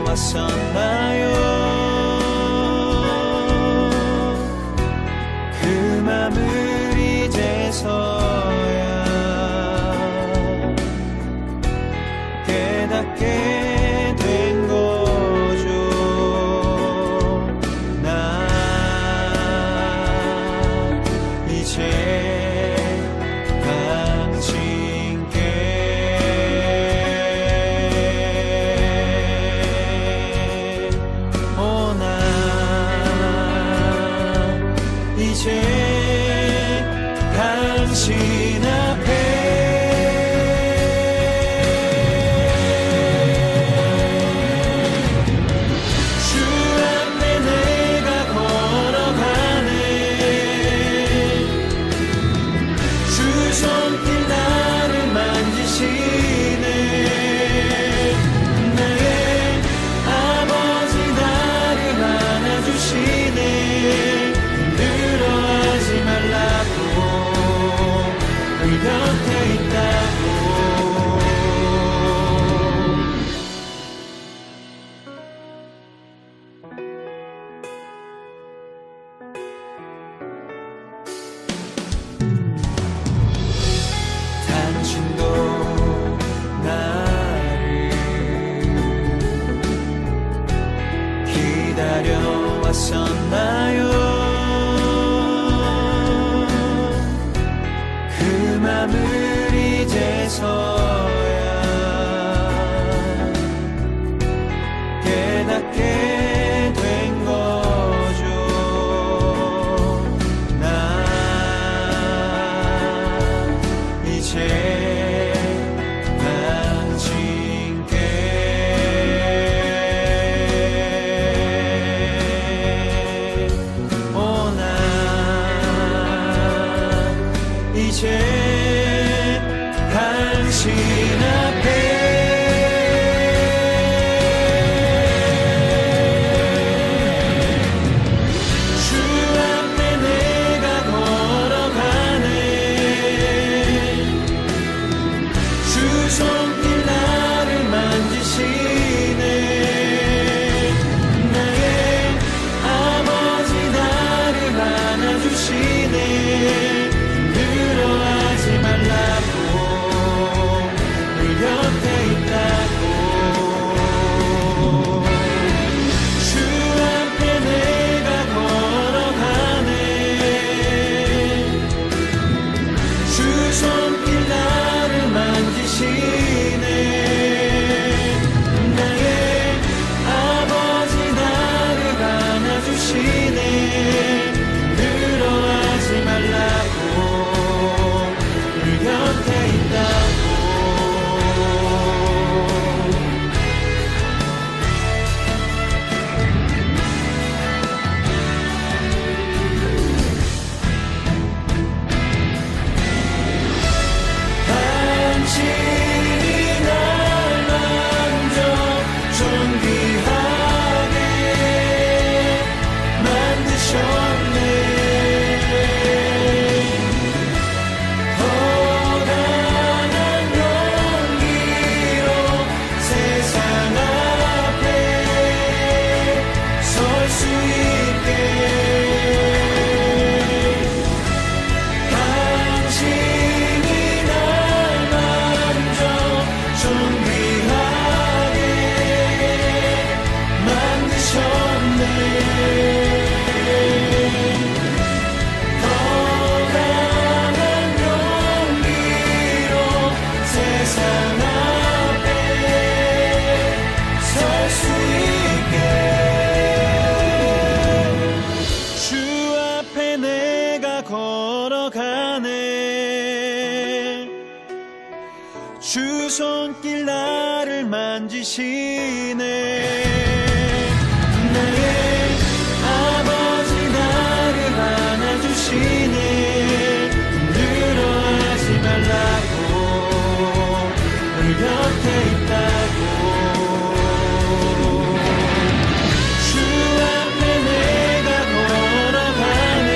기다려왔었나요? 그 맘을 이제서야 깨닫게 된 거죠. 나 이제 당신께 나 이제 당신 앞에 주 앞에 내가 걸어가네. 주 손길 나를 만지시네. 나의 아버지 나를 안아주시네. 힘들어하지 말라고 우리 곁에 있다고. 당신도 나를 기다려왔었나요? 그 맘을 이제서야 깨닫게 된 거죠. 나 이제 당신께 나 이제 당신 앞에 주 앞에 내가 걸어가네. 주 손길 나를 만지시네. 나의 아버지 나를 안아주시네. 힘들어하지 말라고 우리 곁에 있다고. 주 앞에 내가 걸어가네. 주 손길 나를 만지시네. 나의 아버지 나를 안아주시네. 힘들어하지 말라고 우리 곁에 있다고. 당신이 날 만져 존귀하게 만드셨네. 더 강한 용기로 세상 앞에 설 수 있게. 당신이 날 만져 존귀하게 만드셨네. 더 강한 용기로 세상 앞에 설 수 있게. 주 앞에 내가 걸어가네. 주 손길 나를 만지시네. 나의 아버지 나를 안아주시네. 힘들어하지 말라고 우리 곁에 있다고. 주 앞에 내가 걸어가네.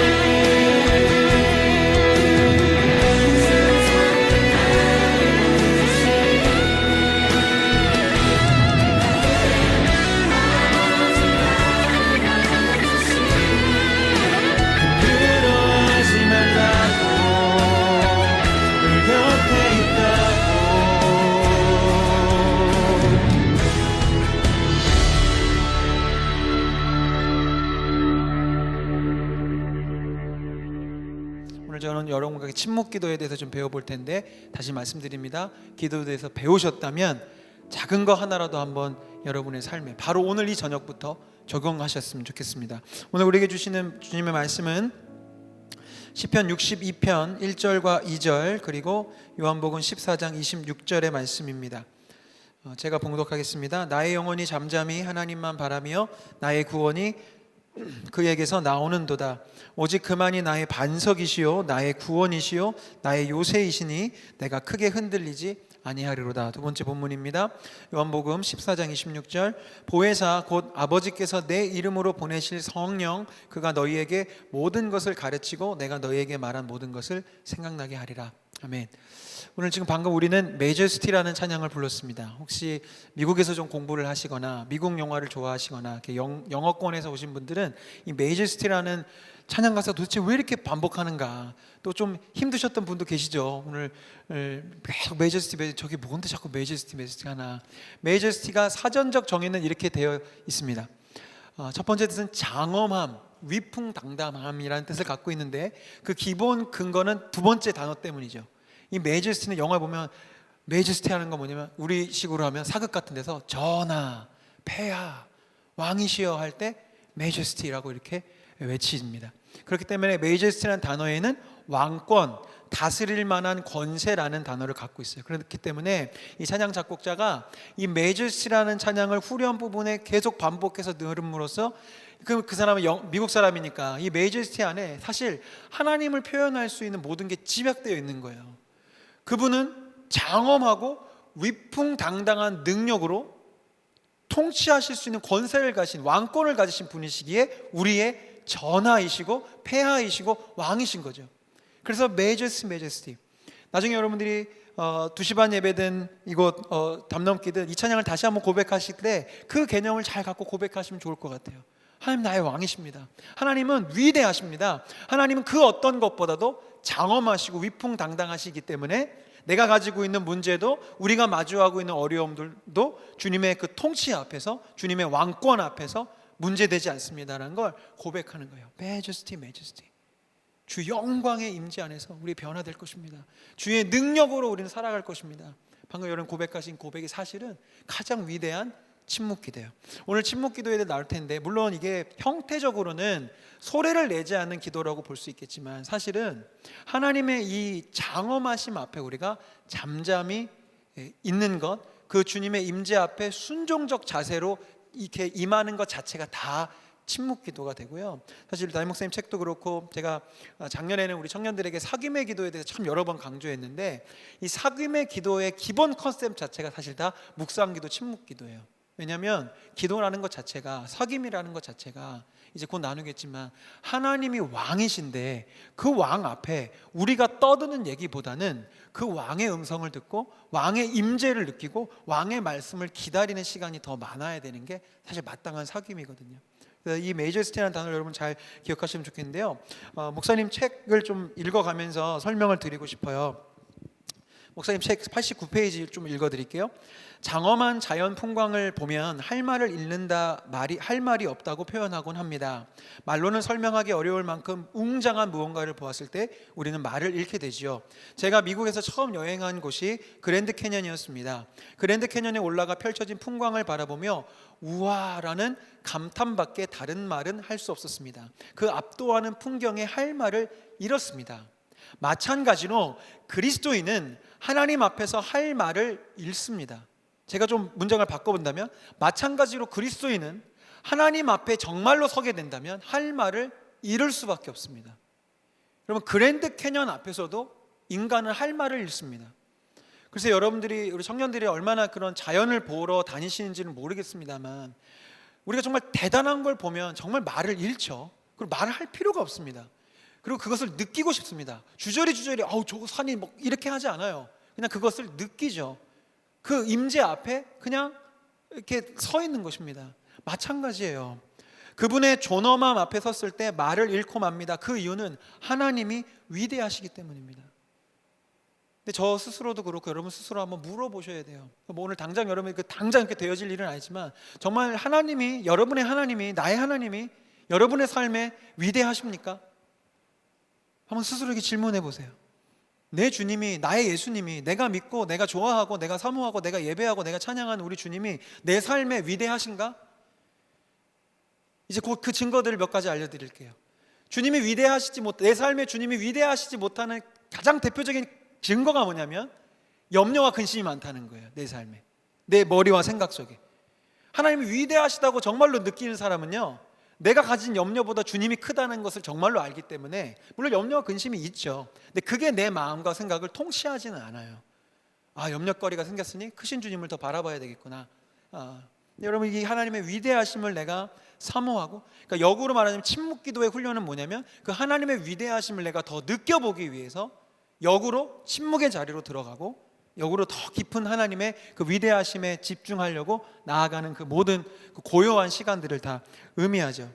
오늘은 여러분과 침묵 기도에 대해서 좀 배워볼 텐데, 다시 말씀드립니다. 기도에 대해서 배우셨다면 작은 거 하나라도 한번 여러분의 삶에 바로 오늘 이 저녁부터 적용하셨으면 좋겠습니다. 오늘 우리에게 주시는 주님의 말씀은 시편 62편 1절과 2절, 그리고 요한복음 14장 26절의 말씀입니다. 제가 봉독하겠습니다. 나의 영혼이 잠잠히 하나님만 바라며 나의 구원이 그에게서 나오는도다. 오직 그만이 나의 반석이시요 나의 구원이시요 나의 요새이시니 내가 크게 흔들리지 아니하리로다. 두 번째 본문입니다. 요한복음 14장 26절, 보혜사 곧 아버지께서 내 이름으로 보내실 성령 그가 너희에게 모든 것을 가르치고 내가 너희에게 말한 모든 것을 생각나게 하리라. 아멘. 오늘 지금 방금 우리는 Majesty라는 찬양을 불렀습니다. 혹시 미국에서 좀 공부를 하시거나 미국 영화를 좋아하시거나 이렇게 영어권에서 오신 분들은 이 Majesty라는 찬양 가사 도대체 왜 이렇게 반복하는가, 또 좀 힘드셨던 분도 계시죠. 오늘 계속 Majesty, 저게 뭔데 자꾸 Majesty 하나. Majesty가 사전적 정의는 이렇게 되어 있습니다. 첫 번째 뜻은 장엄함, 위풍당당함이라는 뜻을 갖고 있는데, 그 기본 근거는 두 번째 단어 때문이죠. 이 Majesty는 영화 보면 Majesty 하는 건 뭐냐면, 우리식으로 하면 사극 같은 데서 전하, 폐하, 왕이시여 할 때 Majesty라고 이렇게 외칩니다. 그렇기 때문에 Majesty라는 단어에는 왕권, 다스릴 만한 권세라는 단어를 갖고 있어요. 그렇기 때문에 이 찬양 작곡자가 이 Majesty라는 찬양을 후렴 부분에 계속 반복해서 넣음으로써 그 사람은 미국 사람이니까 이 Majesty 안에 사실 하나님을 표현할 수 있는 모든 게 집약되어 있는 거예요. 그분은 장엄하고 위풍당당한 능력으로 통치하실 수 있는 권세를 가진, 왕권을 가지신 분이시기에 우리의 전하이시고 폐하이시고 왕이신 거죠. 그래서 Majesty. 나중에 여러분들이 2시 반 예배든 이곳 담넘기든 이 찬양을 다시 한번 고백하실 때 그 개념을 잘 갖고 고백하시면 좋을 것 같아요. 하나님 나의 왕이십니다. 하나님은 위대하십니다. 하나님은 그 어떤 것보다도 장엄하시고 위풍당당하시기 때문에 내가 가지고 있는 문제도, 우리가 마주하고 있는 어려움들도 주님의 그 통치 앞에서, 주님의 왕권 앞에서 문제되지 않습니다라는 걸 고백하는 거예요. Majesty. 주 영광의 임재 안에서 우리 변화될 것입니다. 주의 능력으로 우리는 살아갈 것입니다. 방금 여러분 고백하신 고백이 사실은 가장 위대한 침묵 기도예요. 오늘 침묵 기도에 대해 나올 텐데, 물론 이게 형태적으로는 소리를 내지 않는 기도라고 볼 수 있겠지만, 사실은 하나님의 이 장엄하심 앞에 우리가 잠잠히 있는 것, 그 주님의 임재 앞에 순종적 자세로 이렇게 임하는 것 자체가 다 침묵 기도가 되고요. 사실 담임 목사님 책도 그렇고, 제가 작년에는 우리 청년들에게 사귐의 기도에 대해서 참 여러 번 강조했는데, 이 사귐의 기도의 기본 컨셉 자체가 사실 다 묵상기도, 침묵 기도예요. 왜냐하면 기도라는 것 자체가, 사귐이라는 것 자체가 이제 곧 나누겠지만 하나님이 왕이신데, 그 왕 앞에 우리가 떠드는 얘기보다는 그 왕의 음성을 듣고 왕의 임재를 느끼고 왕의 말씀을 기다리는 시간이 더 많아야 되는 게 사실 마땅한 사귐이거든요. 이 Majesty라는 단어를 여러분 잘 기억하시면 좋겠는데요. 목사님 책을 좀 읽어가면서 설명을 드리고 싶어요. 목사님 책 89페이지 좀 읽어드릴게요. 장엄한 자연 풍광을 보면 할 말을 잃는다, 할 말이 없다고 표현하곤 합니다. 말로는 설명하기 어려울 만큼 웅장한 무언가를 보았을 때 우리는 말을 잃게 되지요. 제가 미국에서 처음 여행한 곳이 그랜드 캐년이었습니다. 그랜드 캐년에 올라가 펼쳐진 풍광을 바라보며 우와라는 감탄밖에 다른 말은 할 수 없었습니다. 그 압도하는 풍경에 할 말을 잃었습니다. 마찬가지로 그리스도인은 하나님 앞에서 할 말을 잃습니다. 제가 좀 문장을 바꿔본다면, 마찬가지로 그리스도인은 하나님 앞에 정말로 서게 된다면 할 말을 잃을 수밖에 없습니다. 여러분, 그랜드 캐년 앞에서도 인간은 할 말을 잃습니다. 그래서 여러분들이, 우리 청년들이 얼마나 그런 자연을 보러 다니시는지는 모르겠습니다만, 우리가 정말 대단한 걸 보면 정말 말을 잃죠. 그리고 말을 할 필요가 없습니다. 그리고 그것을 느끼고 싶습니다. 주저리 저거 산이 뭐 이렇게 하지 않아요. 그냥 그것을 느끼죠. 그 임재 앞에 그냥 이렇게 서 있는 것입니다. 마찬가지예요. 그분의 존엄함 앞에 섰을 때 말을 잃고 맙니다. 그 이유는 하나님이 위대하시기 때문입니다. 근데 저 스스로도 그렇고 여러분 스스로 한번 물어보셔야 돼요. 뭐 오늘 당장 여러분이 당장 이렇게 되어질 일은 아니지만, 정말 하나님이, 여러분의 하나님이, 나의 하나님이 여러분의 삶에 위대하십니까? 한번 스스로에게 질문해 보세요. 내 주님이, 나의 예수님이, 내가 믿고 내가 좋아하고 내가 사모하고 내가 예배하고 내가 찬양하는 우리 주님이 내 삶에 위대하신가? 이제 곧 그 증거들을 몇 가지 알려드릴게요. 주님이 위대하시지 못, 내 삶에 주님이 위대하시지 못하는 가장 대표적인 증거가 뭐냐면 염려와 근심이 많다는 거예요. 내 삶에, 내 머리와 생각 속에. 하나님이 위대하시다고 정말로 느끼는 사람은요, 내가 가진 염려보다 주님이 크다는 것을 정말로 알기 때문에, 물론 염려와 근심이 있죠. 근데 그게 내 마음과 생각을 통치하지는 않아요. 아, 염려거리가 생겼으니 크신 주님을 더 바라봐야 되겠구나. 여러분, 이 하나님의 위대하심을 내가 사모하고, 그러니까 역으로 말하자면 침묵기도의 훈련은 뭐냐면 그 하나님의 위대하심을 내가 더 느껴보기 위해서 역으로 침묵의 자리로 들어가고 역으로 더 깊은 하나님의 그 위대하심에 집중하려고 나아가는 그 모든 그 고요한 시간들을 다 의미하죠.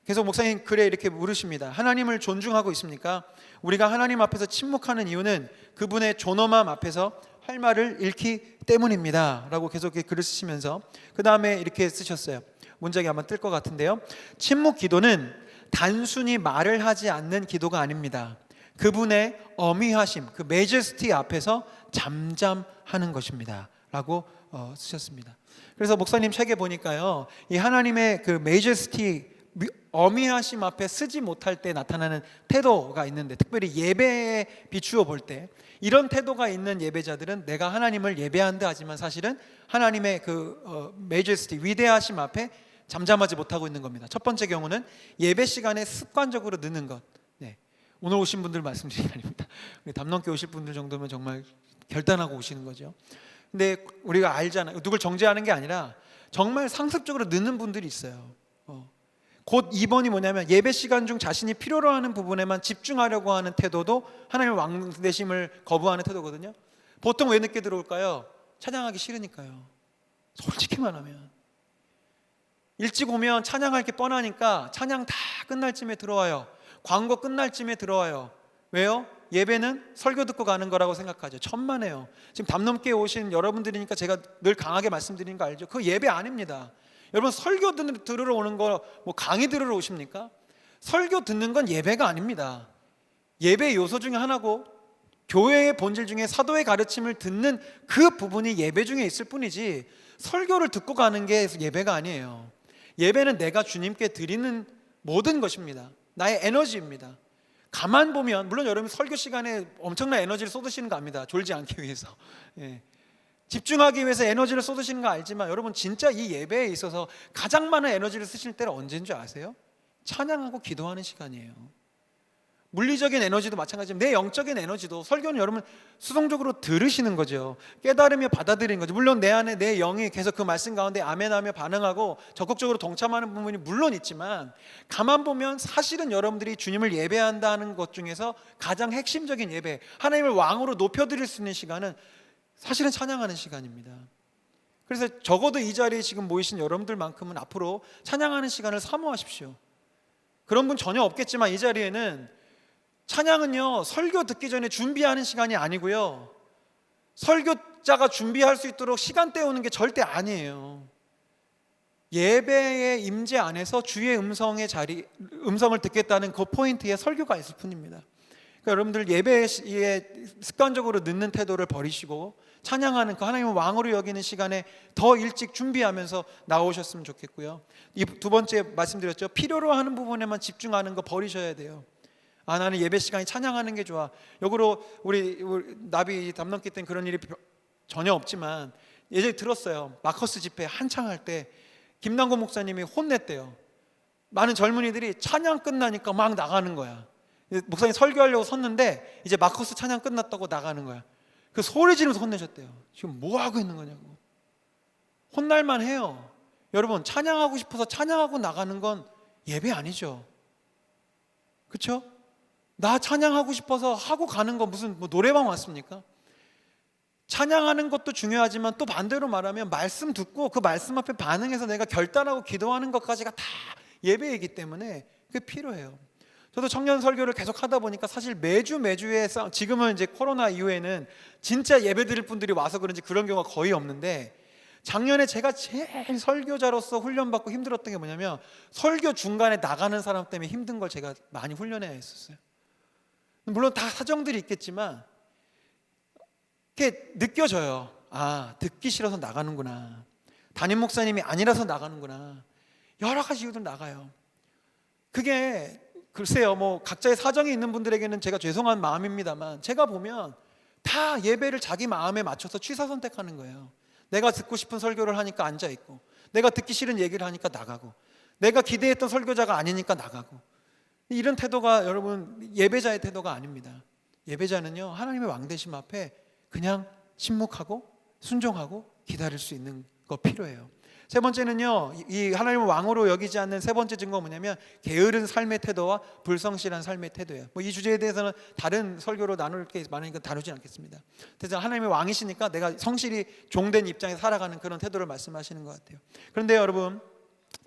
그래서 목사님 글에 이렇게 물으십니다. 하나님을 존중하고 있습니까? 우리가 하나님 앞에서 침묵하는 이유는 그분의 존엄함 앞에서 할 말을 잃기 때문입니다 라고 계속 글을 쓰시면서 그 다음에 이렇게 쓰셨어요. 문장이 아마 뜰 것 같은데요. 침묵 기도는 단순히 말을 하지 않는 기도가 아닙니다. 그분의 어미하심, 그 메제스티 앞에서 잠잠하는 것입니다 라고 쓰셨습니다. 그래서 목사님 책에 보니까요, 이 하나님의 그 메제스티, 어미하심 앞에 쓰지 못할 때 나타나는 태도가 있는데, 특별히 예배에 비추어 볼 때 이런 태도가 있는 예배자들은 내가 하나님을 예배한다 하지만 사실은 하나님의 그 메제스티, 위대하심 앞에 잠잠하지 못하고 있는 겁니다. 첫 번째 경우는 예배 시간에 습관적으로 늦는 것. 오늘 오신 분들 말씀드리는 게 아닙니다. 담넘게 오실 분들 정도면 정말 결단하고 오시는 거죠. 근데 우리가 알잖아요. 누굴 정죄하는 게 아니라 정말 상습적으로 늦는 분들이 있어요. 곧 2번이 뭐냐면 예배 시간 중 자신이 필요로 하는 부분에만 집중하려고 하는 태도도 하나님의 왕되심을 거부하는 태도거든요. 보통 왜 늦게 들어올까요? 찬양하기 싫으니까요. 솔직히 말하면 일찍 오면 찬양할 게 뻔하니까 찬양 다 끝날 쯤에 들어와요. 광고 끝날 쯤에 들어와요. 왜요? 예배는 설교 듣고 가는 거라고 생각하죠. 천만에요. 지금 담넘게 오신 여러분들이니까 제가 늘 강하게 말씀드리는 거 알죠? 그거 예배 아닙니다. 여러분, 설교 들으러 오는 거 뭐 강의 들으러 오십니까? 설교 듣는 건 예배가 아닙니다. 예배의 요소 중에 하나고 교회의 본질 중에 사도의 가르침을 듣는 그 부분이 예배 중에 있을 뿐이지 설교를 듣고 가는 게 예배가 아니에요. 예배는 내가 주님께 드리는 모든 것입니다. 나의 에너지입니다. 가만 보면, 물론 여러분 설교 시간에 엄청난 에너지를 쏟으시는 거 압니다. 졸지 않기 위해서. 집중하기 위해서 에너지를 쏟으시는 거 알지만 여러분, 진짜 이 예배에 있어서 가장 많은 에너지를 쓰실 때는 언제인 줄 아세요? 찬양하고 기도하는 시간이에요. 물리적인 에너지도 마찬가지지만 내 영적인 에너지도, 설교는 여러분 수동적으로 들으시는 거죠. 깨달으며 받아들이는 거죠. 물론 내 안에 내 영이 계속 그 말씀 가운데 아멘하며 반응하고 적극적으로 동참하는 부분이 물론 있지만, 가만 보면 사실은 여러분들이 주님을 예배한다는 것 중에서 가장 핵심적인 예배, 하나님을 왕으로 높여드릴 수 있는 시간은 사실은 찬양하는 시간입니다. 그래서 적어도 이 자리에 지금 모이신 여러분들만큼은 앞으로 찬양하는 시간을 사모하십시오. 그런 분 전혀 없겠지만 이 자리에는 찬양은요, 설교 듣기 전에 준비하는 시간이 아니고요, 설교자가 준비할 수 있도록 시간 때우는 게 절대 아니에요. 예배의 임재 안에서 주의 음성을 듣겠다는 그 포인트에 설교가 있을 뿐입니다. 그러니까 여러분들 예배에 습관적으로 늦는 태도를 버리시고 찬양하는 그 하나님을 왕으로 여기는 시간에 더 일찍 준비하면서 나오셨으면 좋겠고요. 이 두 번째 말씀드렸죠. 필요로 하는 부분에만 집중하는 거 버리셔야 돼요. 나는 예배 시간에 찬양하는 게 좋아. 역으로 우리 나비 담넘기 때는 그런 일이 전혀 없지만 예전에 들었어요. 마커스 집회 한창 할 때 김남곤 목사님이 혼냈대요. 많은 젊은이들이 찬양 끝나니까 막 나가는 거야. 목사님 설교하려고 섰는데 이제 마커스 찬양 끝났다고 나가는 거야. 그 소리 지르면서 혼내셨대요. 지금 뭐 하고 있는 거냐고. 혼날만 해요. 여러분, 찬양하고 싶어서 찬양하고 나가는 건 예배 아니죠. 그렇죠? 나 찬양하고 싶어서 하고 가는 거 무슨 뭐 노래방 왔습니까? 찬양하는 것도 중요하지만 또 반대로 말하면 말씀 듣고 그 말씀 앞에 반응해서 내가 결단하고 기도하는 것까지가 다 예배이기 때문에 그게 필요해요. 저도 청년 설교를 계속 하다 보니까 사실 매주에 지금은 이제 코로나 이후에는 진짜 예배 드릴 분들이 와서 그런지 그런 경우가 거의 없는데, 작년에 제가 제일 설교자로서 훈련받고 힘들었던 게 뭐냐면 설교 중간에 나가는 사람 때문에 힘든 걸 제가 많이 훈련해야 했었어요. 물론 다 사정들이 있겠지만 이렇게 느껴져요. 아, 듣기 싫어서 나가는구나. 담임 목사님이 아니라서 나가는구나. 여러 가지 이유로 나가요. 그게 글쎄요, 뭐 각자의 사정이 있는 분들에게는 제가 죄송한 마음입니다만, 제가 보면 다 예배를 자기 마음에 맞춰서 취사 선택하는 거예요. 내가 듣고 싶은 설교를 하니까 앉아 있고, 내가 듣기 싫은 얘기를 하니까 나가고, 내가 기대했던 설교자가 아니니까 나가고. 이런 태도가 여러분 예배자의 태도가 아닙니다. 예배자는요, 하나님의 왕되심 앞에 그냥 침묵하고 순종하고 기다릴 수 있는 거 필요해요. 세 번째는요, 이 하나님을 왕으로 여기지 않는 세 번째 증거가 뭐냐면 게으른 삶의 태도와 불성실한 삶의 태도예요. 뭐 이 주제에 대해서는 다른 설교로 나눌 게 많으니까 다루진 않겠습니다. 그래서 하나님의 왕이시니까 내가 성실히 종된 입장에서 살아가는 그런 태도를 말씀하시는 것 같아요. 그런데 여러분,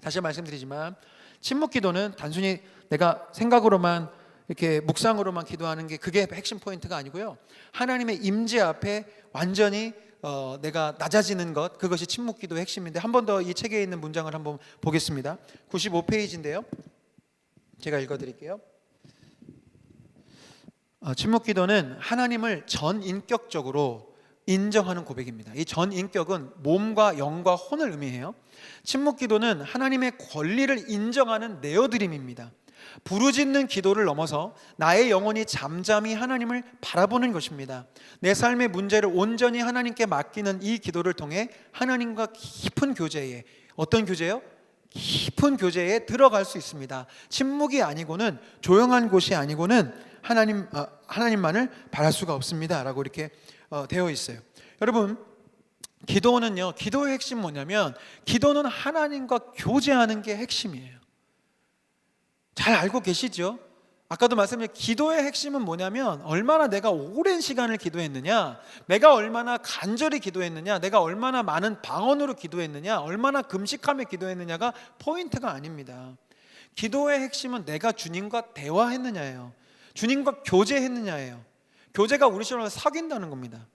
다시 말씀드리지만 침묵 기도는 단순히 내가 생각으로만 이렇게 묵상으로만 기도하는 게 그게 핵심 포인트가 아니고요, 하나님의 임재 앞에 완전히 내가 낮아지는 것, 그것이 침묵 기도의 핵심인데, 한 번 더 이 책에 있는 문장을 한번 보겠습니다. 95페이지인데요 제가 읽어드릴게요. 침묵 기도는 하나님을 전인격적으로 인정하는 고백입니다. 이 전인격은 몸과 영과 혼을 의미해요. 침묵 기도는 하나님의 권리를 인정하는 내어드림입니다. 부르짖는 기도를 넘어서 나의 영혼이 잠잠히 하나님을 바라보는 것입니다. 내 삶의 문제를 온전히 하나님께 맡기는 이 기도를 통해 하나님과 깊은 교제에, 어떤 교제요? 깊은 교제에 들어갈 수 있습니다. 침묵이 아니고는, 조용한 곳이 아니고는 하나님만을 바랄 수가 없습니다 라고 이렇게 되어 있어요. 여러분, 기도는요, 기도의 핵심 뭐냐면 기도는 하나님과 교제하는 게 핵심이에요. 잘 알고 계시죠? 아까도 말씀드린 기도의 핵심은 뭐냐면 얼마나 내가 오랜 시간을 기도했느냐, 내가 얼마나 간절히 기도했느냐, 내가 얼마나 많은 방언으로 기도했느냐, 얼마나 금식하며 기도했느냐가 포인트가 아닙니다. 기도의 핵심은 내가 주님과 대화했느냐예요. 주님과 교제했느냐예요. 교제가 우리 식으로 사귄다는 겁니다.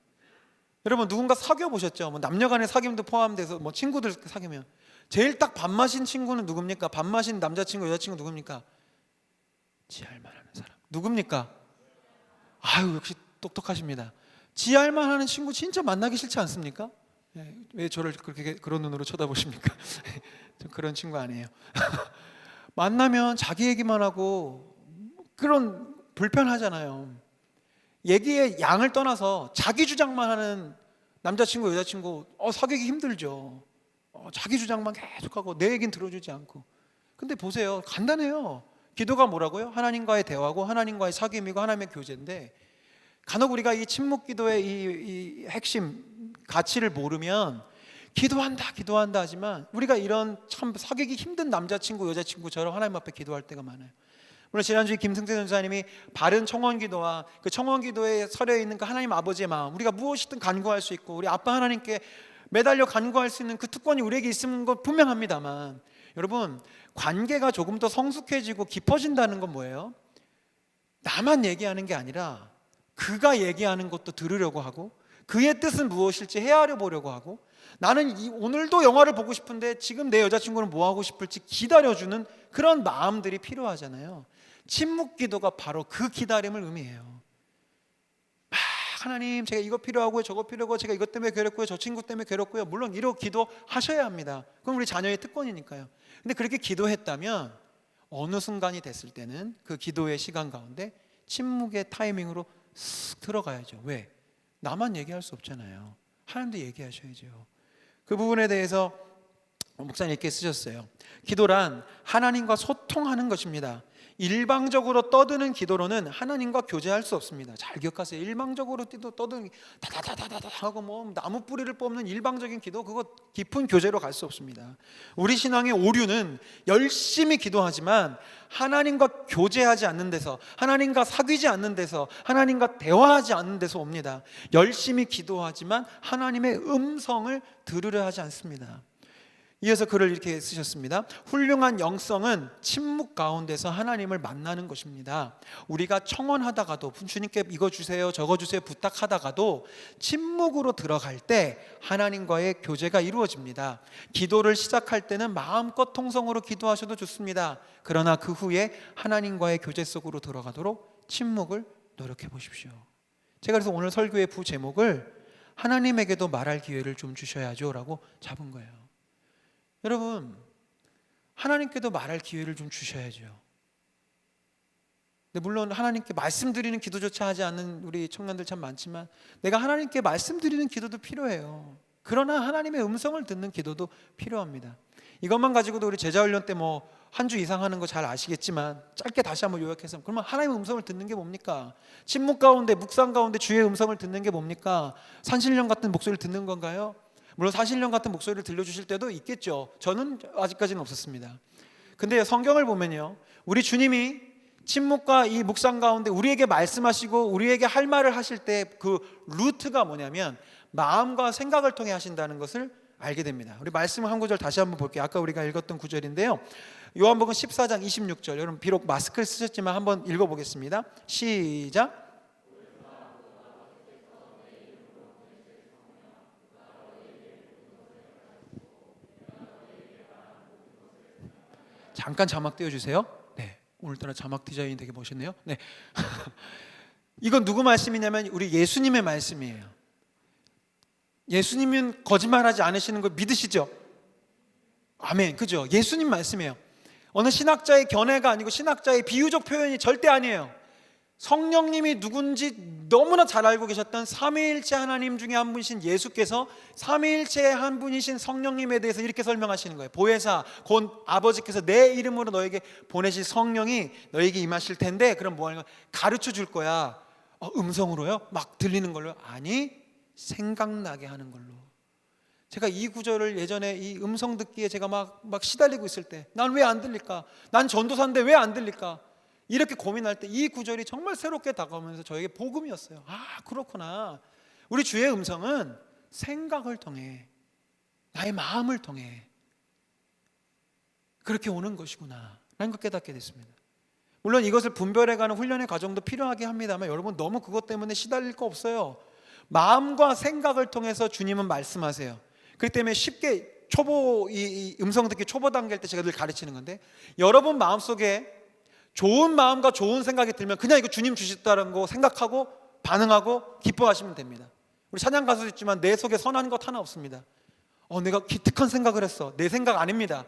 여러분, 누군가 사귀어 보셨죠? 뭐 남녀간의 사귐도 포함돼서 뭐 친구들 사귀면 제일 딱 밥 마신 친구는 누굽니까? 밥 마신 남자친구, 여자친구 누굽니까? 지할만 하는 사람. 누굽니까? 아유, 역시 똑똑하십니다. 지할만 하는 친구 진짜 만나기 싫지 않습니까? 왜 저를 그렇게 그런 눈으로 쳐다보십니까? 저 그런 친구 아니에요. 만나면 자기 얘기만 하고 그런 불편하잖아요. 얘기의 양을 떠나서 자기 주장만 하는 남자친구, 여자친구 사귀기 힘들죠. 자기 주장만 계속하고 내 얘기는 들어주지 않고. 근데 보세요, 간단해요. 기도가 뭐라고요? 하나님과의 대화고 하나님과의 사귐이고 하나님의 교제인데, 간혹 우리가 이 침묵 기도의 이 핵심 가치를 모르면 기도한다 하지만 우리가 이런 참 사귀기 힘든 남자친구, 여자친구처럼 하나님 앞에 기도할 때가 많아요. 물론 지난주에 김승태 전사님이 바른 청원 기도와 그 청원 기도에 서려 있는 그 하나님 아버지의 마음, 우리가 무엇이든 간구할 수 있고 우리 아빠 하나님께 매달려 간구할 수 있는 그 특권이 우리에게 있는 건 분명합니다만, 여러분, 관계가 조금 더 성숙해지고 깊어진다는 건 뭐예요? 나만 얘기하는 게 아니라 그가 얘기하는 것도 들으려고 하고, 그의 뜻은 무엇일지 헤아려 보려고 하고, 나는 오늘도 영화를 보고 싶은데 지금 내 여자친구는 뭐 하고 싶을지 기다려주는 그런 마음들이 필요하잖아요. 침묵 기도가 바로 그 기다림을 의미해요. 하나님, 제가 이거 필요하고요, 저거 필요하고, 제가 이것 때문에 괴롭고요, 저 친구 때문에 괴롭고요. 물론 이렇게 기도하셔야 합니다. 그건 우리 자녀의 특권이니까요. 근데 그렇게 기도했다면 어느 순간이 됐을 때는 그 기도의 시간 가운데 침묵의 타이밍으로 쓱 들어가야죠. 왜? 나만 얘기할 수 없잖아요. 하나님도 얘기하셔야죠. 그 부분에 대해서 목사님 이렇게 쓰셨어요. 기도란 하나님과 소통하는 것입니다. 일방적으로 떠드는 기도로는 하나님과 교제할 수 없습니다. 잘 기억하세요. 일방적으로 떠드는 다다다다다 하고 뭐 나무 뿌리를 뽑는 일방적인 기도, 그거 깊은 교제로 갈 수 없습니다. 우리 신앙의 오류는 열심히 기도하지만 하나님과 교제하지 않는 데서, 하나님과 사귀지 않는 데서, 하나님과 대화하지 않는 데서 옵니다. 열심히 기도하지만 하나님의 음성을 들으려 하지 않습니다. 이어서 글을 이렇게 쓰셨습니다. 훌륭한 영성은 침묵 가운데서 하나님을 만나는 것입니다. 우리가 청원하다가도, 주님께 이거 주세요, 저거 주세요 부탁하다가도 침묵으로 들어갈 때 하나님과의 교제가 이루어집니다. 기도를 시작할 때는 마음껏 통성으로 기도하셔도 좋습니다. 그러나 그 후에 하나님과의 교제 속으로 들어가도록 침묵을 노력해 보십시오. 제가 그래서 오늘 설교의 부제목을 하나님에게도 말할 기회를 좀 주셔야죠 라고 잡은 거예요. 여러분, 하나님께도 말할 기회를 좀 주셔야죠. 근데 물론 하나님께 말씀드리는 기도조차 하지 않는 우리 청년들 참 많지만 내가 하나님께 말씀드리는 기도도 필요해요. 그러나 하나님의 음성을 듣는 기도도 필요합니다. 이것만 가지고도 우리 제자훈련 때 뭐 한 주 이상 하는 거 잘 아시겠지만 짧게 다시 한번 요약해서, 그러면 하나님의 음성을 듣는 게 뭡니까? 침묵 가운데, 묵상 가운데 주의 음성을 듣는 게 뭡니까? 산신령 같은 목소리를 듣는 건가요? 물론 산신령 같은 목소리를 들려주실 때도 있겠죠. 저는 아직까지는 없었습니다. 근데 성경을 보면요, 우리 주님이 침묵과 이 묵상 가운데 우리에게 말씀하시고 우리에게 할 말을 하실 때 그 루트가 뭐냐면 마음과 생각을 통해 하신다는 것을 알게 됩니다. 우리 말씀을 한 구절 다시 한번 볼게요. 아까 우리가 읽었던 구절인데요, 요한복음 14장 26절. 여러분 비록 마스크를 쓰셨지만 한번 읽어보겠습니다. 시작. 잠깐 자막 띄워주세요. 네, 오늘따라 자막 디자인이 되게 멋있네요. 네, 이건 누구 말씀이냐면 우리 예수님의 말씀이에요. 예수님은 거짓말하지 않으시는 거 믿으시죠? 아멘. 그죠? 예수님 말씀이에요. 어느 신학자의 견해가 아니고 신학자의 비유적 표현이 절대 아니에요. 성령님이 누군지 너무나 잘 알고 계셨던 삼위일체 하나님 중에 한 분이신 예수께서 삼위일체의 한 분이신 성령님에 대해서 이렇게 설명하시는 거예요. 보혜사 곧 아버지께서 내 이름으로 너에게 보내실 성령이 너에게 임하실 텐데 그럼 뭐 하는 거야? 가르쳐 줄 거야. 음성으로요? 막 들리는 걸로? 아니, 생각나게 하는 걸로. 제가 이 구절을 예전에 이 음성 듣기에 제가 막 시달리고 있을 때, 난 왜 안 들릴까? 난 전도사인데 왜 안 들릴까? 이렇게 고민할 때 이 구절이 정말 새롭게 다가오면서 저에게 복음이었어요. 아, 그렇구나. 우리 주의 음성은 생각을 통해, 나의 마음을 통해 그렇게 오는 것이구나 라는 걸 깨닫게 됐습니다. 물론 이것을 분별해가는 훈련의 과정도 필요하게 합니다만 여러분 너무 그것 때문에 시달릴 거 없어요. 마음과 생각을 통해서 주님은 말씀하세요. 그렇기 때문에 쉽게 이 음성 듣기 초보 단계일 때 제가 늘 가르치는 건데, 여러분 마음속에 좋은 마음과 좋은 생각이 들면 그냥 이거 주님 주셨다는 거 생각하고 반응하고 기뻐하시면 됩니다. 우리 찬양 가수도 있지만 내 속에 선한 것 하나 없습니다. 내가 기특한 생각을 했어. 내 생각 아닙니다.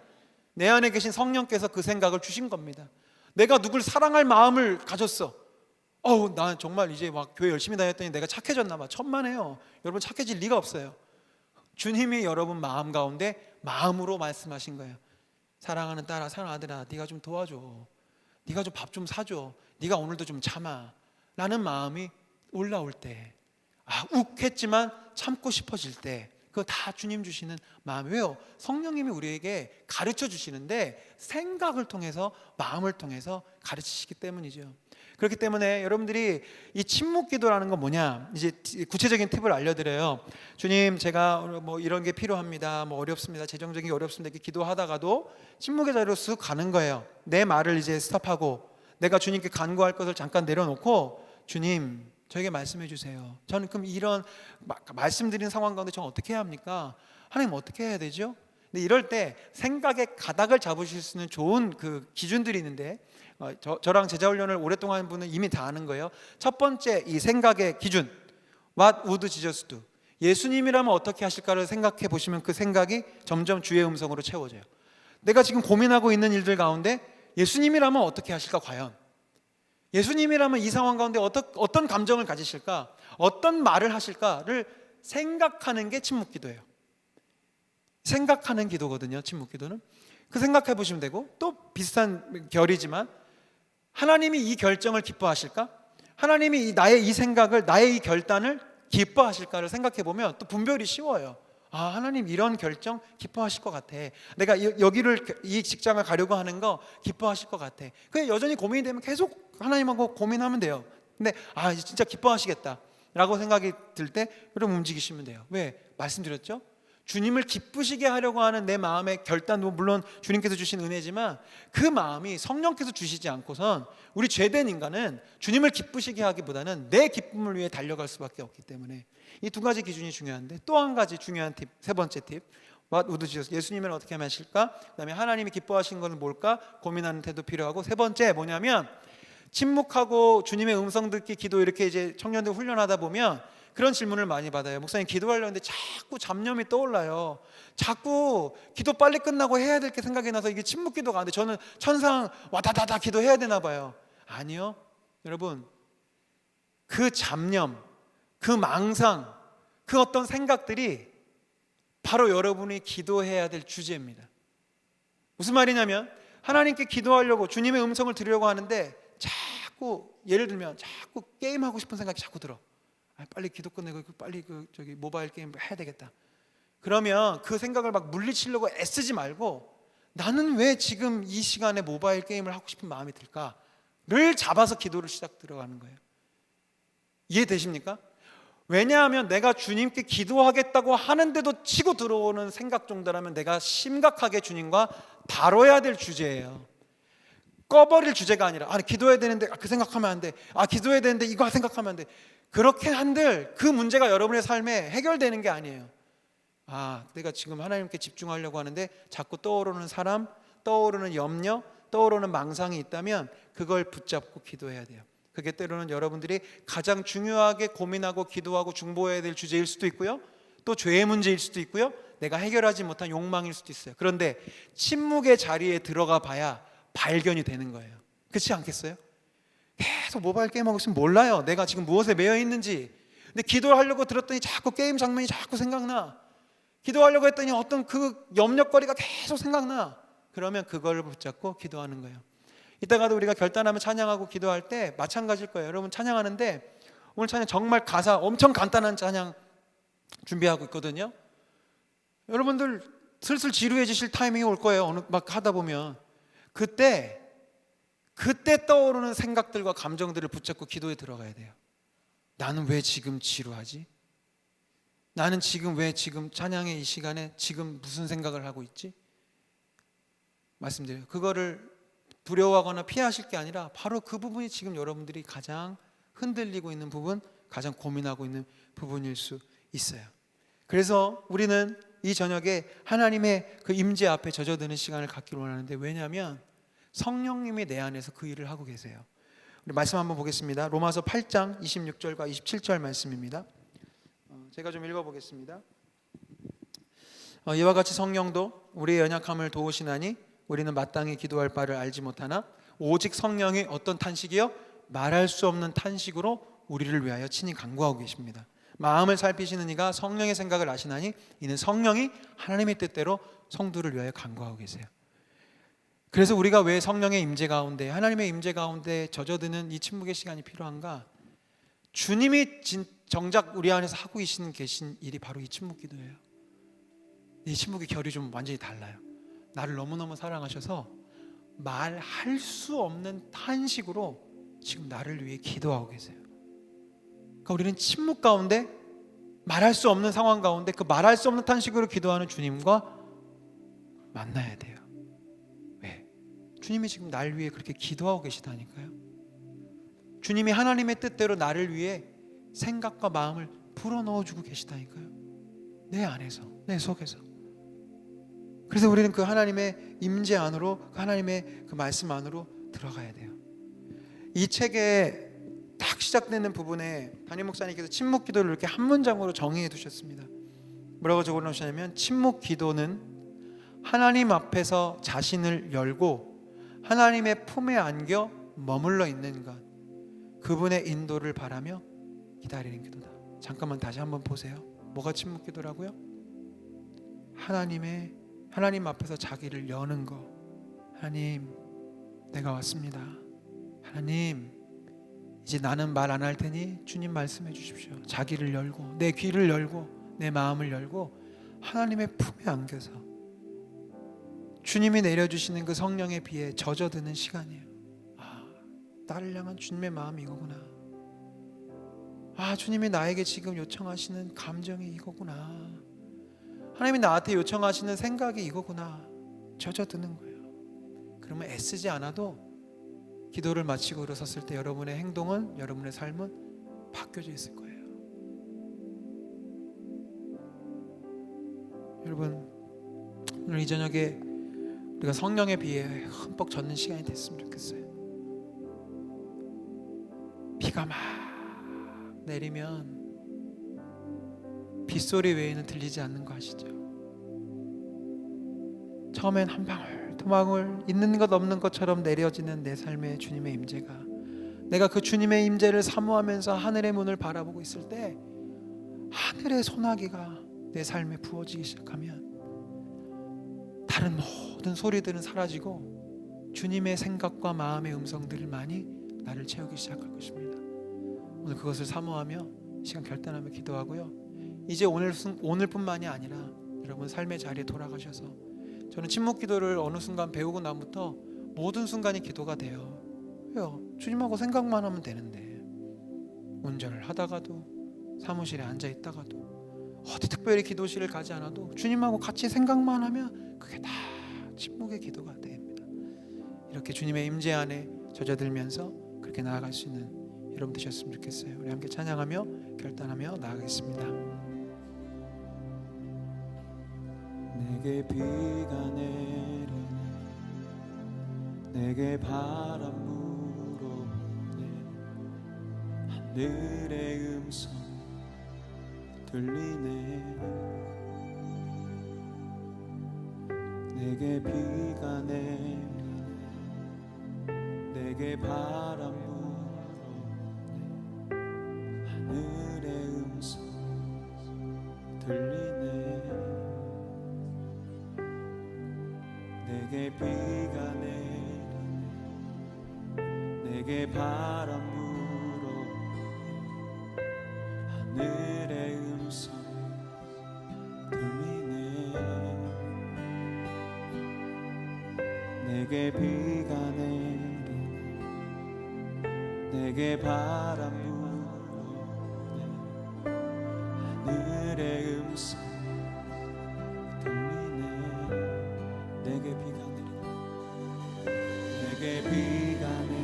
내 안에 계신 성령께서 그 생각을 주신 겁니다. 내가 누굴 사랑할 마음을 가졌어. 난 정말 이제 막 교회 열심히 다녔더니 내가 착해졌나 봐. 천만에요. 여러분 착해질 리가 없어요. 주님이 여러분 마음 가운데 마음으로 말씀하신 거예요. 사랑하는 딸아, 사랑하는 아들아, 네가 좀 도와줘. 네가 좀 밥 좀 사줘. 네가 오늘도 좀 참아. 라는 마음이 올라올 때, 욱했지만 참고 싶어질 때, 그거 다 주님 주시는 마음이에요. 성령님이 우리에게 가르쳐 주시는데 생각을 통해서, 마음을 통해서 가르치시기 때문이죠. 그렇기 때문에 여러분들이 이 침묵 기도라는 건 뭐냐, 이제 구체적인 팁을 알려드려요. 주님, 제가 뭐 이런 게 필요합니다. 뭐 어렵습니다. 재정적인 게 어렵습니다. 이렇게 기도하다가도 침묵의 자리로 쓱 가는 거예요. 내 말을 이제 스톱하고 내가 주님께 간구할 것을 잠깐 내려놓고, 주님, 저에게 말씀해 주세요. 저는 그럼 이런 말씀드리는 상황 가운데 저는 어떻게 해야 합니까? 하나님 어떻게 해야 되죠? 근데 이럴 때 생각의 가닥을 잡으실 수 있는 좋은 그 기준들이 있는데, 저랑 제자훈련을 오랫동안 한 분은 이미 다 아는 거예요. 첫 번째, 이 생각의 기준, What would Jesus do? 예수님이라면 어떻게 하실까를 생각해 보시면 그 생각이 점점 주의 음성으로 채워져요. 내가 지금 고민하고 있는 일들 가운데 예수님이라면 어떻게 하실까? 과연 예수님이라면 이 상황 가운데 어떤 감정을 가지실까? 어떤 말을 하실까를 생각하는 게 침묵 기도예요. 생각하는 기도거든요, 침묵 기도는. 그 생각해 보시면 되고, 또 비슷한 결이지만 하나님이 이 결정을 기뻐하실까? 하나님이 나의 이 생각을, 나의 이 결단을 기뻐하실까를 생각해 보면 또 분별이 쉬워요. 하나님 이런 결정 기뻐하실 것 같아. 내가 이 직장을 가려고 하는 거 기뻐하실 것 같아. 그냥 여전히 고민이 되면 계속 하나님하고 고민하면 돼요. 근데 진짜 기뻐하시겠다 라고 생각이 들 때 그럼 움직이시면 돼요. 왜? 말씀드렸죠? 주님을 기쁘시게 하려고 하는 내 마음의 결단도 물론 주님께서 주신 은혜지만 그 마음이 성령께서 주시지 않고선 우리 죄된 인간은 주님을 기쁘시게 하기보다는 내 기쁨을 위해 달려갈 수밖에 없기 때문에 이 두 가지 기준이 중요한데, 또 한 가지 중요한 팁, 세 번째 팁, What would Jesus? 예수님은 어떻게 하실까? 그 다음에 하나님이 기뻐하시는 것은 뭘까? 고민하는 태도 필요하고, 세 번째 뭐냐면 침묵하고 주님의 음성 듣기 기도 이렇게 이제 청년들 훈련하다 보면 그런 질문을 많이 받아요. 목사님 기도하려는데 자꾸 잡념이 떠올라요. 자꾸 기도 빨리 끝나고 해야 될 게 생각이 나서 이게 침묵 기도가 안 돼. 저는 천상 와다다다 기도해야 되나 봐요. 아니요. 여러분 그 잡념, 그 망상, 그 어떤 생각들이 바로 여러분이 기도해야 될 주제입니다. 무슨 말이냐면 하나님께 기도하려고 주님의 음성을 들으려고 하는데 자꾸 예를 들면 자꾸 게임하고 싶은 생각이 자꾸 들어. 빨리 기도 끝내고 빨리 저기 모바일 게임 해야 되겠다. 그러면 그 생각을 막 물리치려고 애쓰지 말고 나는 왜 지금 이 시간에 모바일 게임을 하고 싶은 마음이 들까를 잡아서 기도를 시작 들어가는 거예요. 이해되십니까? 왜냐하면 내가 주님께 기도하겠다고 하는데도 치고 들어오는 생각 정도라면 내가 심각하게 주님과 다뤄야 될 주제예요. 꺼버릴 주제가 아니라 기도해야 되는데 그 생각하면 안 돼. 기도해야 되는데 이거 생각하면 안 돼. 그렇게 한들 그 문제가 여러분의 삶에 해결되는 게 아니에요. 내가 지금 하나님께 집중하려고 하는데 자꾸 떠오르는 사람, 떠오르는 염려, 떠오르는 망상이 있다면 그걸 붙잡고 기도해야 돼요. 그게 때로는 여러분들이 가장 중요하게 고민하고 기도하고 중보해야 될 주제일 수도 있고요, 또 죄의 문제일 수도 있고요, 내가 해결하지 못한 욕망일 수도 있어요. 그런데 침묵의 자리에 들어가 봐야 발견이 되는 거예요. 그렇지 않겠어요? 계속 모바일 게임하고 있으면 몰라요, 내가 지금 무엇에 매여 있는지. 근데 기도를 하려고 들었더니 자꾸 게임 장면이 자꾸 생각나. 기도하려고 했더니 어떤 그 염려거리가 계속 생각나. 그러면 그걸 붙잡고 기도하는 거예요. 이따가도 우리가 결단하면 찬양하고 기도할 때 마찬가지일 거예요. 여러분 찬양하는데 오늘 찬양 정말 가사 엄청 간단한 찬양 준비하고 있거든요. 여러분들 슬슬 지루해지실 타이밍이 올 거예요. 어느 막 하다 보면 그때 떠오르는 생각들과 감정들을 붙잡고 기도에 들어가야 돼요. 나는 왜 지금 지루하지? 나는 지금 왜 지금 찬양의 이 시간에 지금 무슨 생각을 하고 있지? 말씀드려요. 그거를 두려워하거나 피하실 게 아니라 바로 그 부분이 지금 여러분들이 가장 흔들리고 있는 부분, 가장 고민하고 있는 부분일 수 있어요. 그래서 우리는 이 저녁에 하나님의 그 임재 앞에 젖어드는 시간을 갖기를 원하는데, 왜냐하면 성령님이 내 안에서 그 일을 하고 계세요. 우리 말씀 한번 보겠습니다. 로마서 8장 26절과 27절 말씀입니다. 제가 좀 읽어보겠습니다. 이와 같이 성령도 우리의 연약함을 도우시나니 우리는 마땅히 기도할 바를 알지 못하나 오직 성령이 어떤 탄식이요? 말할 수 없는 탄식으로 우리를 위하여 친히 간구하고 계십니다. 마음을 살피시는 이가 성령의 생각을 아시나니 이는 성령이 하나님의 뜻대로 성도를 위하여 간구하고 계세요. 그래서 우리가 왜 성령의 임재 가운데, 하나님의 임재 가운데 젖어드는 이 침묵의 시간이 필요한가? 주님이 정작 우리 안에서 하고 계신 일이 바로 이 침묵 기도예요. 이 침묵의 결이 좀 완전히 달라요. 나를 너무너무 사랑하셔서 말할 수 없는 탄식으로 지금 나를 위해 기도하고 계세요. 그러니까 우리는 침묵 가운데, 말할 수 없는 상황 가운데 그 말할 수 없는 탄식으로 기도하는 주님과 만나야 돼요. 왜? 주님이 지금 날 위해 그렇게 기도하고 계시다니까요. 주님이 하나님의 뜻대로 나를 위해 생각과 마음을 불어넣어주고 계시다니까요. 내 안에서, 내 속에서. 그래서 우리는 그 하나님의 임재 안으로, 그 하나님의 그 말씀 안으로 들어가야 돼요. 이 책에 딱 시작되는 부분에 담임 목사님께서 침묵 기도를 이렇게 한 문장으로 정의해 두셨습니다. 뭐라고 적어 놓으셨냐면, 침묵 기도는 하나님 앞에서 자신을 열고 하나님의 품에 안겨 머물러 있는 것, 그분의 인도를 바라며 기다리는 기도다. 잠깐만 다시 한번 보세요. 뭐가 침묵 기도라고요? 하나님 앞에서 자기를 여는 거. 하나님, 내가 왔습니다. 하나님, 이제 나는 말 안 할 테니 주님 말씀해 주십시오. 자기를 열고, 내 귀를 열고, 내 마음을 열고 하나님의 품에 안겨서 주님이 내려주시는 그 성령의 비에 젖어드는 시간이에요. 나를 향한 주님의 마음이 이거구나. 주님이 나에게 지금 요청하시는 감정이 이거구나. 하나님이 나한테 요청하시는 생각이 이거구나. 젖어드는 거예요. 그러면 애쓰지 않아도 기도를 마치고 일어섰을 때 여러분의 행동은, 여러분의 삶은 바뀌어져 있을 거예요. 여러분, 오늘 이 저녁에 우리가 성령의 비에 흠뻑 젖는 시간이 됐으면 좋겠어요. 비가 막 내리면 빗소리 외에는 들리지 않는 거 아시죠? 처음엔 한 방울 두 방울 있는 것 없는 것처럼 내려지는 내 삶의 주님의 임재가, 내가 그 주님의 임재를 사모하면서 하늘의 문을 바라보고 있을 때 하늘의 소나기가 내 삶에 부어지기 시작하면 다른 모든 소리들은 사라지고 주님의 생각과 마음의 음성들만이 나를 채우기 시작할 것입니다. 오늘 그것을 사모하며 시간 결단하며 기도하고요. 이제 오늘뿐만이 아니라 여러분 삶의 자리에 돌아가셔서, 저는 침묵 기도를 어느 순간 배우고 나부터 모든 순간이 기도가 돼요. 왜요? 주님하고 생각만 하면 되는데, 운전을 하다가도 사무실에 앉아 있다가도 어디 특별히 기도실을 가지 않아도 주님하고 같이 생각만 하면 그게 다 침묵의 기도가 됩니다. 이렇게 주님의 임재 안에 젖어들면서 그렇게 나아갈 수 있는 여러분 되셨으면 좋겠어요. 우리 함께 찬양하며 결단하며 나아가겠습니다. 내게 비가 내리네, 내게 바람 불어오네, 하늘의 음성 들리네. 내게 비가 내리네, 내게 바람 불어오네, 하늘의 음성 들리네. 내게 비가 내리네, 내게 바람 불어오네, 하늘의 음성 들리네. 내게 비가 내리네, 내게 바람 불어오네, 하늘의 음성 들리네. 내게 비가 내리네, 내게 비가 내리네,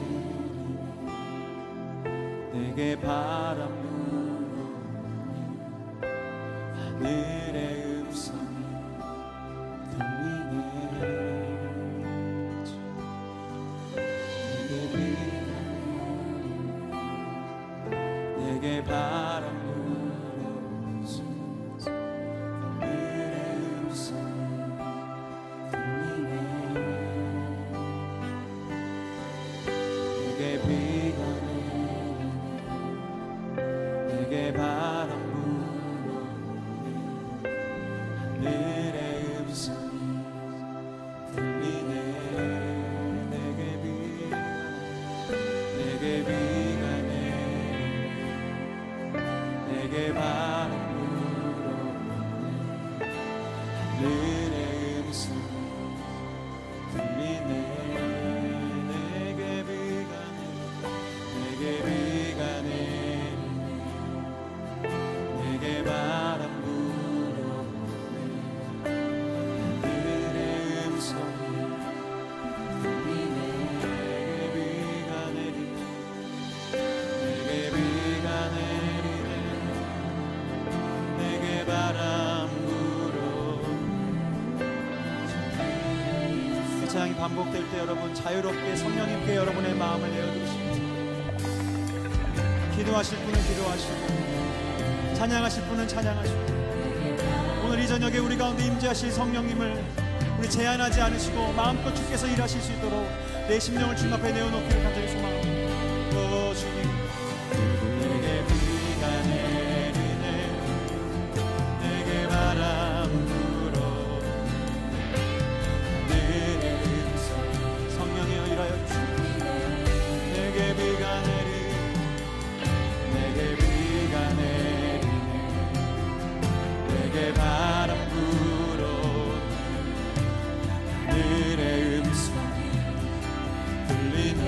내게 바람 불어오네, 하늘의 음성 들리네. 내게 비가 내리네, 내게 바람 찬양이 반복될 때 여러분 자유롭게 성령님께 여러분의 마음을 내어드리십시오. 기도하실 분은 기도하시고 찬양하실 분은 찬양하시고, 오늘 이 저녁에 우리 가운데 임재하실 성령님을 우리 제한하지 않으시고 마음껏 주께서 일하실 수 있도록 내 심령을 주님 앞에 내어놓기를 간절히 소망합니다. 오 주님, 내게 비가 내리네, 내게 바람 불어오네, 하늘의 음성 성령이여 일하여 주시옵소서. 내게 비가 내리네, 내게 비가 내리네, 내게 바람 불어오네, 하늘의 음성 들리네.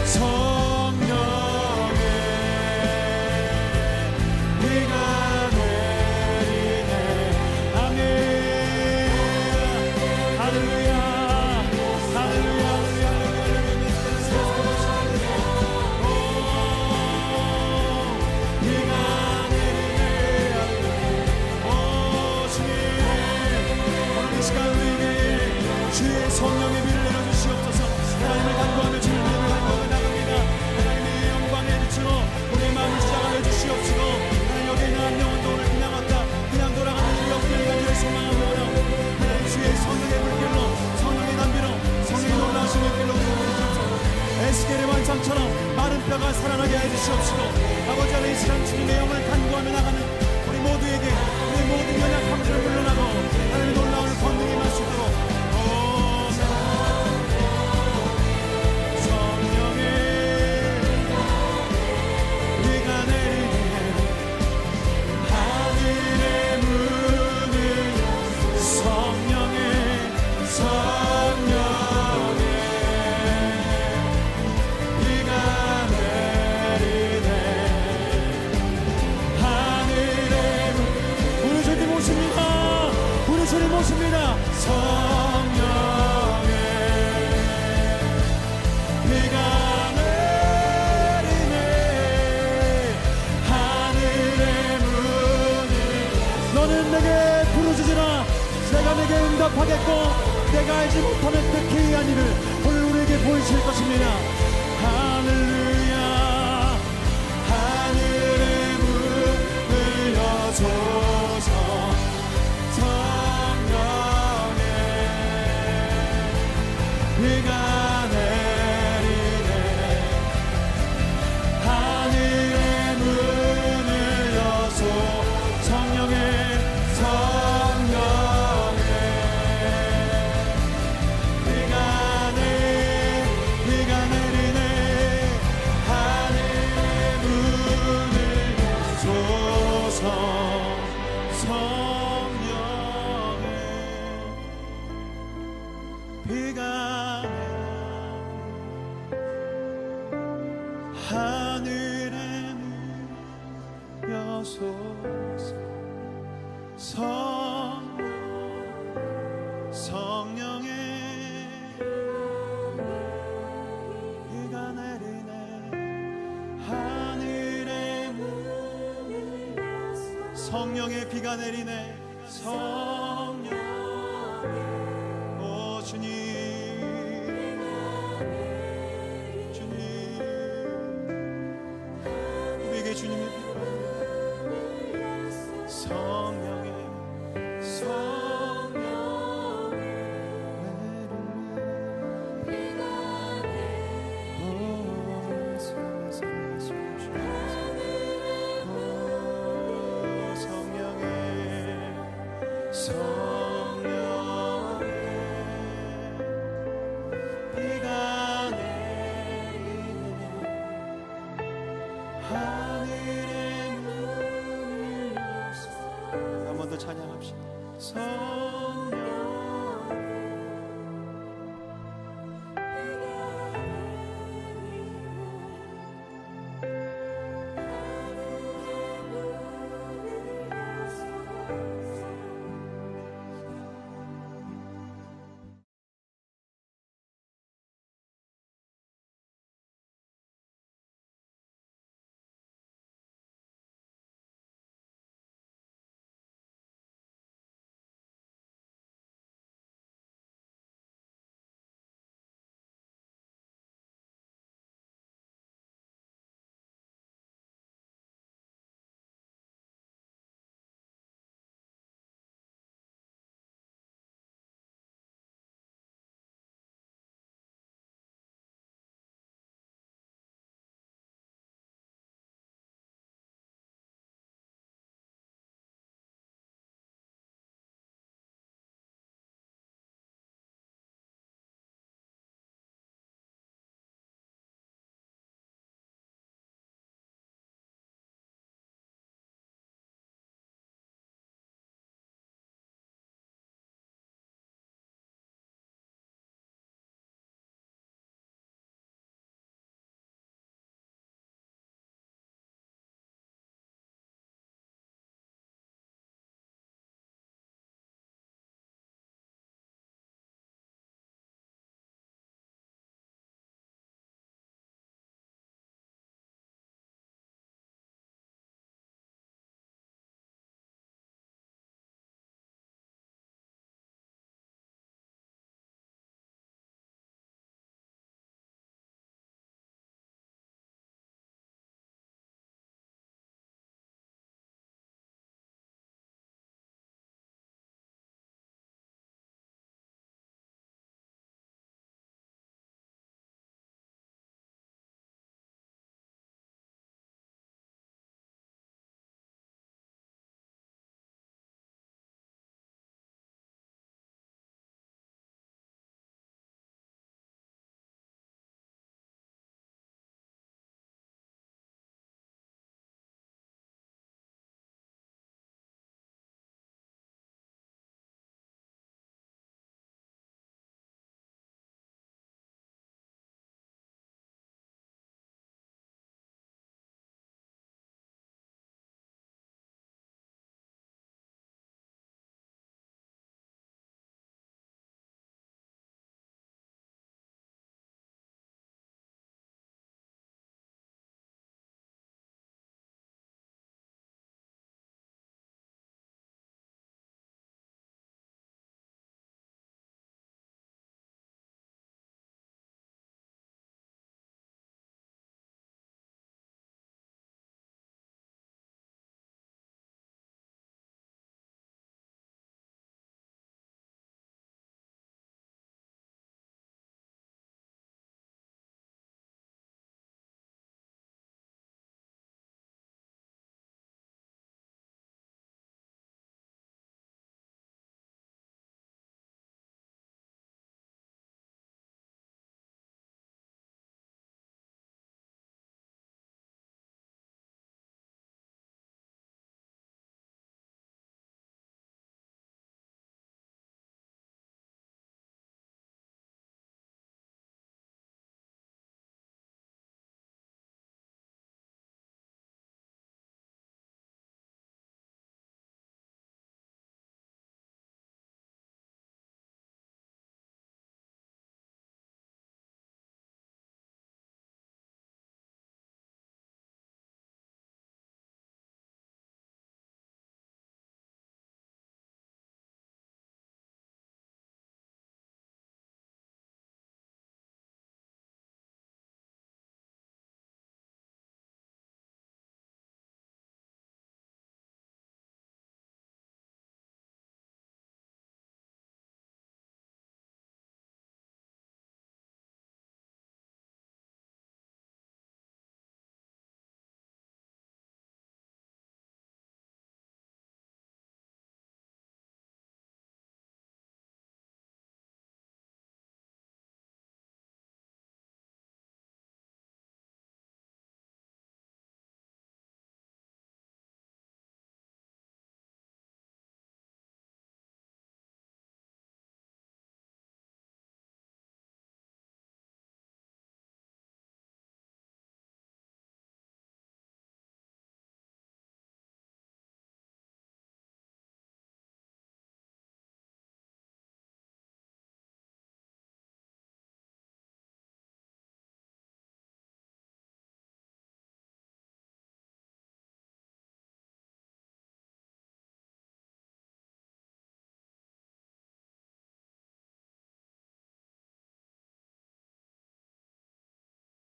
성령의 비가 내리네. 아멘. 할렐루야 할렐루야 할렐루야. 비가 내리네. 오 주님, 오늘 이 시간 우리에게 주의 성령의 비를 내려주시옵소서. 하나님을 간구하며 주님을 간구하며 나갑니다. 하나님의 영광의 빛으로 우리의 마음을 시작하여 주시옵시고, 하나님 여기 있는 한 영혼도 오늘 그냥 왔다 그냥 돌아가는 일 없기를 간절히 소망합니다. 하나님 주의 성령의 불길로, 성령의 담비로, 성령의 놀라우신 불길로 우리 몸을 주옵소서. 에스겔의 환상처럼 마른 뼈가 살아나게 해주시옵시고, 아버지 하나님 이 시간 주님의 영을 간구하며 나가는 우리 모두에게 우리 모든 연약함들을 물러나고 하나님의 놀라운 권능이 임할 수 있도록 성령의 비가 내리네. 하늘의 문을 성령의 비가 내리네. 하늘의 문, 우리 주님 오십니다. 우리 주님 오십니다. 성령의 비가 내리네. 하늘의 문을 너는 내게 부르짖으라. 내가 내게 응답하겠고 내가 알지 못하는 그 기이한 일을 오늘 우리에게 보이실 것입니다. 할렐루야. 하늘의 문을 여소서. 성령의 비가 내리네. 하늘의 문을 여소. 성령의 비가 내리네. 하늘의 문을 여소서. 성령의 비가 하늘의 문 여소서. 성령의 비가 내리네. 하늘의 문 성령의 비가 내리네. 성령 오 주님 주님 우리에게 주님이 필요합니다. 성령의 찬양합시다. 성령